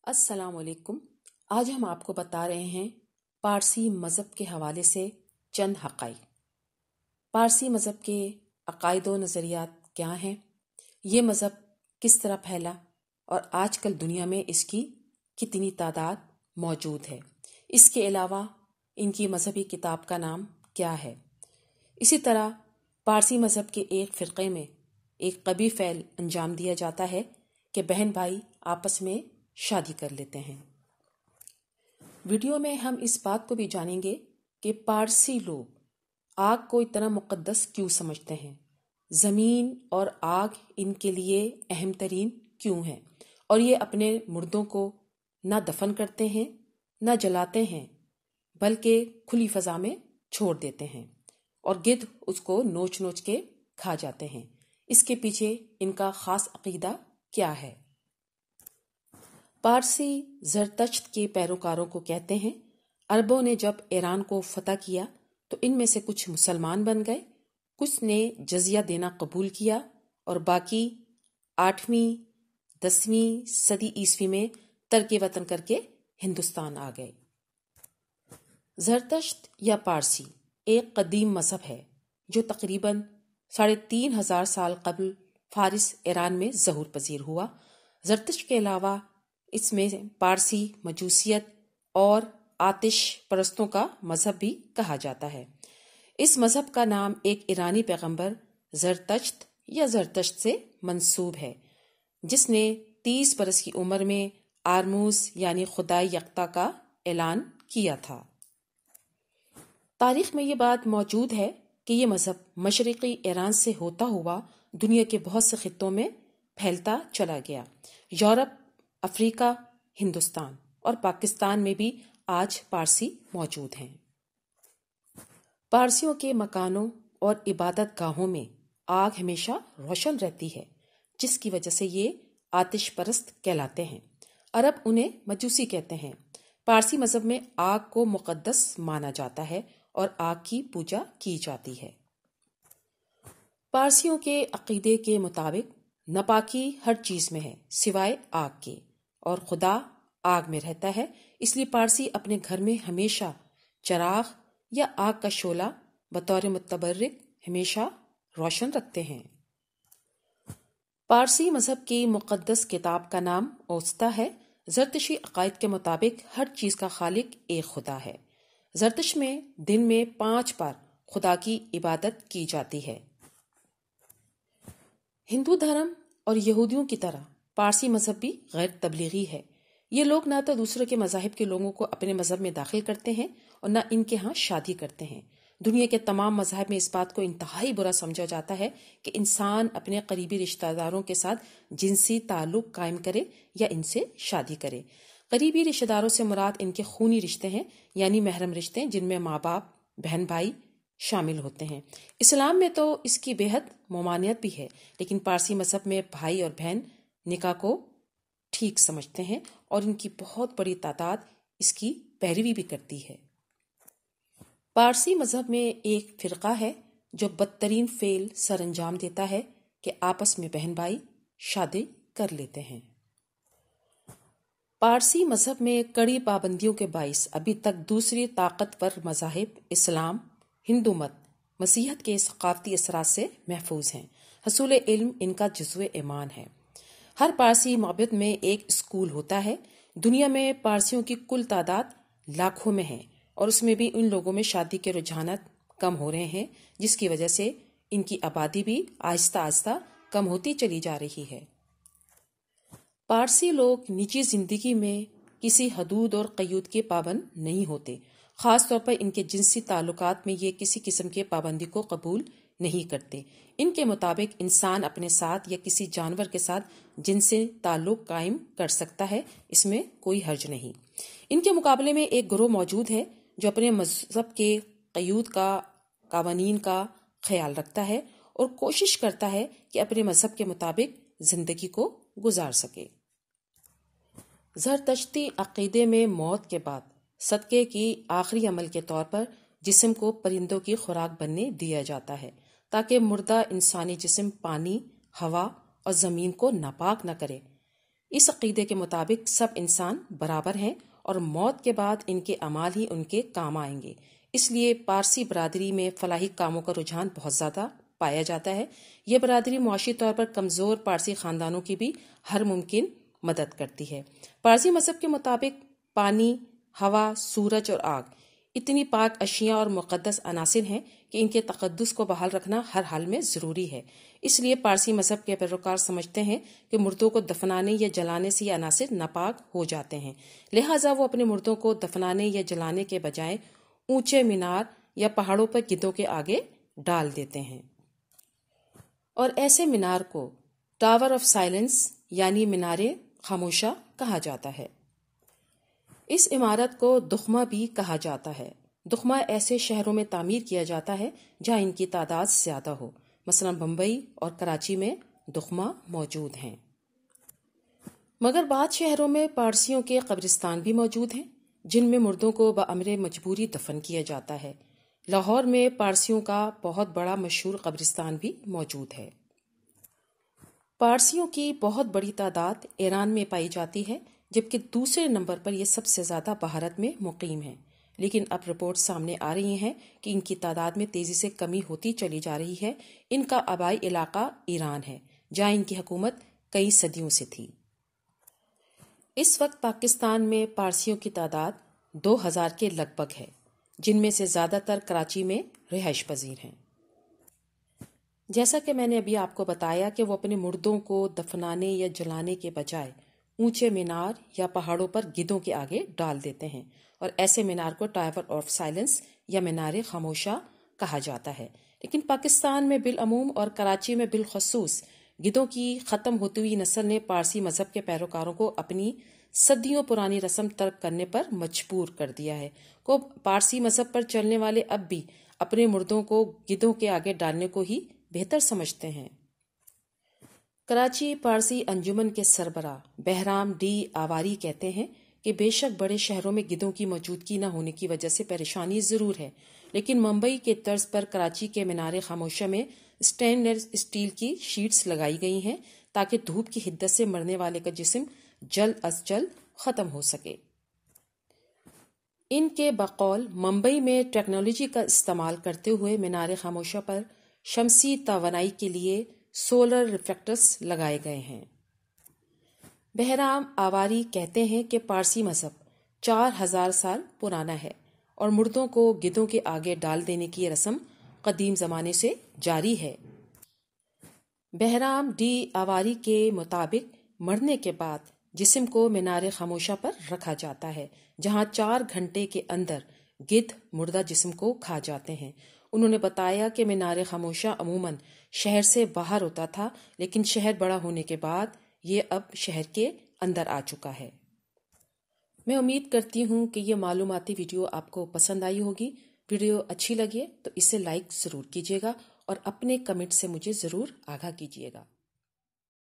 السلام علیکم۔ آج ہم آپ کو بتا رہے ہیں پارسی مذہب کے حوالے سے چند حقائق۔ پارسی مذہب کے عقائد و نظریات کیا ہیں، یہ مذہب کس طرح پھیلا اور آج کل دنیا میں اس کی کتنی تعداد موجود ہے، اس کے علاوہ ان کی مذہبی کتاب کا نام کیا ہے۔ اسی طرح پارسی مذہب کے ایک فرقے میں ایک قبیح فعل انجام دیا جاتا ہے کہ بہن بھائی آپس میں شادی کر لیتے ہیں۔ ویڈیو میں ہم اس بات کو بھی جانیں گے کہ پارسی لوگ آگ کو اتنا مقدس کیوں سمجھتے ہیں، زمین اور آگ ان کے لیے اہم ترین کیوں ہیں، اور یہ اپنے مردوں کو نہ دفن کرتے ہیں نہ جلاتے ہیں بلکہ کھلی فضا میں چھوڑ دیتے ہیں اور گدھ اس کو نوچ نوچ کے کھا جاتے ہیں۔ اس کے پیچھے ان کا خاص عقیدہ کیا ہے؟ پارسی زرتشت کے پیروکاروں کو کہتے ہیں عربوں نے جب ایران کو فتح کیا تو ان میں سے کچھ مسلمان بن گئے، کچھ نے جزیہ دینا قبول کیا اور باقی 8ویں 10ویں صدی عیسوی میں ترک وطن کر کے ہندوستان آ گئے۔ زرتشت یا پارسی ایک قدیم مذہب ہے جو تقریباً 3500 سال قبل فارس ایران میں ظہور پذیر ہوا۔ زرتشت کے علاوہ اس میں پارسی مجوسیت اور آتش پرستوں کا مذہب بھی کہا جاتا ہے۔ اس مذہب کا نام ایک ایرانی پیغمبر زرتشت یا زرتشت سے منسوب ہے جس نے 30 برس کی عمر میں آرموز یعنی خدائے یکتا کا اعلان کیا تھا۔ تاریخ میں یہ بات موجود ہے کہ یہ مذہب مشرقی ایران سے ہوتا ہوا دنیا کے بہت سے خطوں میں پھیلتا چلا گیا۔ یورپ، افریقہ، ہندوستان اور پاکستان میں بھی آج پارسی موجود ہیں۔ پارسیوں کے مکانوں اور عبادت گاہوں میں آگ ہمیشہ روشن رہتی ہے جس کی وجہ سے یہ آتش پرست کہلاتے ہیں۔ عرب انہیں مجوسی کہتے ہیں۔ پارسی مذہب میں آگ کو مقدس مانا جاتا ہے اور آگ کی پوجا کی جاتی ہے۔ پارسیوں کے عقیدے کے مطابق ناپاکی ہر چیز میں ہے سوائے آگ کے، اور خدا آگ میں رہتا ہے، اس لیے پارسی اپنے گھر میں ہمیشہ چراغ یا آگ کا شعلہ بطور متبرک ہمیشہ روشن رکھتے ہیں۔ پارسی مذہب کی مقدس کتاب کا نام اوستا ہے۔ زرتشی عقائد کے مطابق ہر چیز کا خالق ایک خدا ہے۔ زرتش میں دن میں 5 بار خدا کی عبادت کی جاتی ہے۔ ہندو دھرم اور یہودیوں کی طرح پارسی مذہب بھی غیر تبلیغی ہے۔ یہ لوگ نہ تو دوسرے کے مذاہب کے لوگوں کو اپنے مذہب میں داخل کرتے ہیں اور نہ ان کے ہاں شادی کرتے ہیں۔ دنیا کے تمام مذاہب میں اس بات کو انتہائی برا سمجھا جاتا ہے کہ انسان اپنے قریبی رشتہ داروں کے ساتھ جنسی تعلق قائم کرے یا ان سے شادی کرے۔ قریبی رشتہ داروں سے مراد ان کے خونی رشتے ہیں، یعنی محرم رشتے جن میں ماں باپ، بہن بھائی شامل ہوتے ہیں۔ اسلام میں تو اس کی بے حد ممانعت بھی ہے، لیکن پارسی مذہب میں بھائی اور بہن نکاح کو ٹھیک سمجھتے ہیں اور ان کی بہت بڑی تعداد اس کی پیروی بھی کرتی ہے۔ پارسی مذہب میں ایک فرقہ ہے جو بدترین فعل سر انجام دیتا ہے کہ آپس میں بہن بھائی شادی کر لیتے ہیں۔ پارسی مذہب میں کڑی پابندیوں کے باعث ابھی تک دوسری طاقتور مذاہب اسلام، ہندو مت، مسیحیت کے ثقافتی اثرات سے محفوظ ہیں۔ حصول علم ان کا جزو ایمان ہے۔ ہر پارسی معبد میں ایک اسکول ہوتا ہے۔ دنیا میں پارسیوں کی کل تعداد لاکھوں میں ہے اور اس میں بھی ان لوگوں میں شادی کے رجحانات کم ہو رہے ہیں جس کی وجہ سے ان کی آبادی بھی آہستہ آہستہ کم ہوتی چلی جا رہی ہے۔ پارسی لوگ نجی زندگی میں کسی حدود اور قیود کے پابند نہیں ہوتے، خاص طور پر ان کے جنسی تعلقات میں یہ کسی قسم کے پابندی کو قبول نہیں کرتے۔ ان کے مطابق انسان اپنے ساتھ یا کسی جانور کے ساتھ جنسی تعلق قائم کر سکتا ہے، اس میں کوئی حرج نہیں۔ ان کے مقابلے میں ایک گروہ موجود ہے جو اپنے مذہب کے قیود کا، قوانین کا خیال رکھتا ہے اور کوشش کرتا ہے کہ اپنے مذہب کے مطابق زندگی کو گزار سکے۔ زرتشتی عقیدے میں موت کے بعد صدقے کی آخری عمل کے طور پر جسم کو پرندوں کی خوراک بننے دیا جاتا ہے تاکہ مردہ انسانی جسم پانی، ہوا اور زمین کو ناپاک نہ کرے۔ اس عقیدے کے مطابق سب انسان برابر ہیں اور موت کے بعد ان کے اعمال ہی ان کے کام آئیں گے، اس لیے پارسی برادری میں فلاحی کاموں کا رجحان بہت زیادہ پایا جاتا ہے۔ یہ برادری معاشی طور پر کمزور پارسی خاندانوں کی بھی ہر ممکن مدد کرتی ہے۔ پارسی مذہب کے مطابق پانی، ہوا، سورج اور آگ اتنی پاک اشیاء اور مقدس عناصر ہیں کہ ان کے تقدس کو بحال رکھنا ہر حال میں ضروری ہے۔ اس لیے پارسی مذہب کے پیروکار سمجھتے ہیں کہ مردوں کو دفنانے یا جلانے سے یہ عناصر ناپاک ہو جاتے ہیں، لہٰذا وہ اپنے مردوں کو دفنانے یا جلانے کے بجائے اونچے مینار یا پہاڑوں پر گدھوں کے آگے ڈال دیتے ہیں، اور ایسے مینار کو ٹاور آف سائلنس یعنی مینار خاموشہ کہا جاتا ہے۔ اس عمارت کو دخمہ بھی کہا جاتا ہے۔ دخمہ ایسے شہروں میں تعمیر کیا جاتا ہے جہاں ان کی تعداد زیادہ ہو، مثلا بمبئی اور کراچی میں دخمہ موجود ہیں۔ مگر بعض شہروں میں پارسیوں کے قبرستان بھی موجود ہیں جن میں مردوں کو بامر مجبوری دفن کیا جاتا ہے۔ لاہور میں پارسیوں کا بہت بڑا مشہور قبرستان بھی موجود ہے۔ پارسیوں کی بہت بڑی تعداد ایران میں پائی جاتی ہے، جبکہ دوسرے نمبر پر یہ سب سے زیادہ بھارت میں مقیم ہیں، لیکن اب رپورٹ سامنے آ رہی ہیں کہ ان کی تعداد میں تیزی سے کمی ہوتی چلی جا رہی ہے۔ ان کا آبائی علاقہ ایران ہے، جہاں ان کی حکومت کئی صدیوں سے تھی۔ اس وقت پاکستان میں پارسیوں کی تعداد 2000 کے لگ بھگ ہے، جن میں سے زیادہ تر کراچی میں رہائش پذیر ہیں۔ جیسا کہ میں نے ابھی آپ کو بتایا کہ وہ اپنے مردوں کو دفنانے یا جلانے کے بجائے اونچے مینار یا پہاڑوں پر گدھوں کے آگے ڈال دیتے ہیں، اور ایسے مینار کو ٹاور آف سائلنس یا مینار خاموشہ کہا جاتا ہے۔ لیکن پاکستان میں بالعموم اور کراچی میں بالخصوص گدھوں کی ختم ہوتی ہوئی نسل نے پارسی مذہب کے پیروکاروں کو اپنی صدیوں پرانی رسم ترک کرنے پر مجبور کر دیا ہے۔ کو پارسی مذہب پر چلنے والے اب بھی اپنے مردوں کو گدھوں کے آگے ڈالنے کو ہی بہتر سمجھتے ہیں۔ کراچی پارسی انجمن کے سربراہ بہرام ڈی آواری کہتے ہیں کہ بے شک بڑے شہروں میں گدھوں کی موجودگی نہ ہونے کی وجہ سے پریشانی ضرور ہے، لیکن ممبئی کے طرز پر کراچی کے مینار خاموشہ میں سٹین لیس اسٹیل کی شیٹس لگائی گئی ہیں تاکہ دھوپ کی حدت سے مرنے والے کا جسم جلد از جلد ختم ہو سکے۔ ان کے بقول ممبئی میں ٹیکنالوجی کا استعمال کرتے ہوئے مینار خاموشہ پر شمسی توانائی کے لیے سولر ریفلیکٹرز لگائے گئے ہیں۔ بہرام آواری کہتے ہیں کہ پارسی مذہب 4000 سال پرانا ہے اور مردوں کو گدھوں کے آگے ڈال دینے کی رسم قدیم زمانے سے جاری ہے۔ بہرام ڈی آواری کے مطابق مرنے کے بعد جسم کو مینار خاموشہ پر رکھا جاتا ہے، جہاں 4 گھنٹے کے اندر گدھ مردہ جسم کو کھا جاتے ہیں۔ انہوں نے بتایا کہ مینار خاموشہ عموماً شہر سے باہر ہوتا تھا، لیکن شہر بڑا ہونے کے بعد یہ اب شہر کے اندر آ چکا ہے۔ میں امید کرتی ہوں کہ یہ معلوماتی ویڈیو آپ کو پسند آئی ہوگی۔ ویڈیو اچھی لگے تو اسے لائک ضرور کیجیے گا اور اپنے کمنٹ سے مجھے ضرور آگاہ کیجیے گا۔